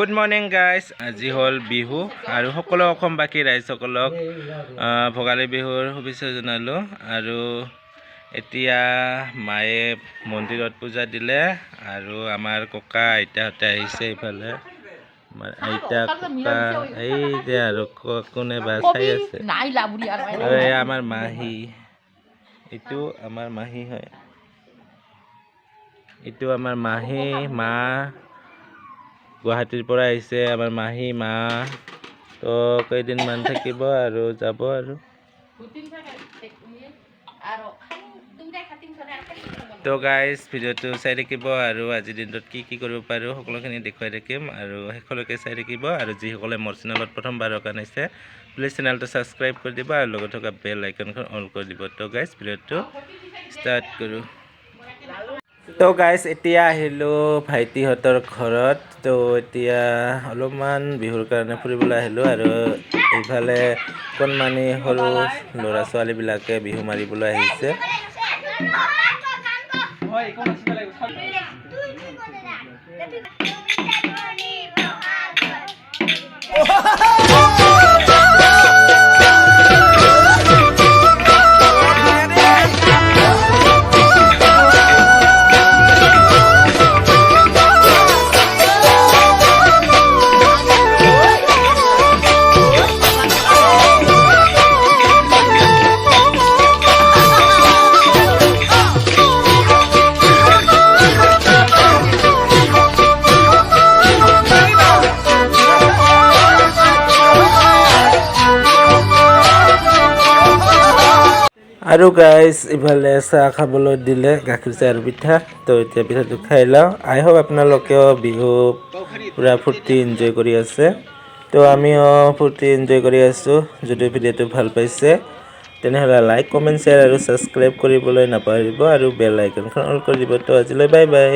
Good morning guys, আজি হ'ল বিহু আৰু সকলো অসমবাসী ৰাইজসকলক ভোগালী বিহুৰ শুভেচ্ছা জনালোঁ। আৰু এতিয়া মায়ে মন্দিৰত পূজা দিলে আৰু আমাৰ ককা আইতাহঁতে আহিছে। এইফালে আমাৰ আইতা ককা এই যে আৰু কোনে বা চাই আছে, আমাৰ মাহী, এইটো আমাৰ মাহী হয়, এইটো আমাৰ মাহী মা গুৱাহাটীৰ পৰা আহিছে। আমাৰ মাহী মা তো কেইদিনমান থাকিব আৰু যাব। আৰু তো গাইজ ভিডিঅ'টো চাই থাকিব আৰু আজিৰ দিনটোত কি কি কৰিব পাৰোঁ সকলোখিনি দেখুৱাই থাকিম আৰু শেষলৈকে চাই থাকিব। আৰু যিসকলে মোৰ চেনেলত প্ৰথমবাৰৰ কাৰণে আছে প্লিজ চেনেলটো ছাবস্ক্ৰাইব কৰি দিব আৰু লগত থকা বেল আইকনখন অন কৰি দিব। তো গাইজ ভিডিঅ'টো ষ্টাৰ্ট কৰোঁ। তো গাইজ এতিয়া আহিলোঁ ভাইটিহঁতৰ ঘৰত। তো এতিয়া অলপমান বিহুৰ কাৰণে ফুৰিবলৈ আহিলোঁ আৰু এইফালে কণমানি সৰু ল'ৰা ছোৱালীবিলাকে বিহু মাৰিবলৈ আহিছে। আৰু গাইজ ইফালে চাহ খাবলৈ দিলে, গাখীৰ চাহ আৰু পিঠা। তো এতিয়া পিঠাটো খাই লওঁ। আই হোপ আপোনালোকেও বিহু পূৰা ফূৰ্তি এনজয় কৰি আছে। তো আমিও ফূৰ্তি এনজয় কৰি আছোঁ। যদি ভিডিঅ'টো ভাল পাইছে তেনেহ'লে লাইক কমেণ্ট শ্বেয়াৰ আৰু ছাবস্ক্ৰাইব কৰিবলৈ নাপাহৰিব আৰু বেল আইকনখন অন কৰি দিব। তো আজিলৈ বাই বাই।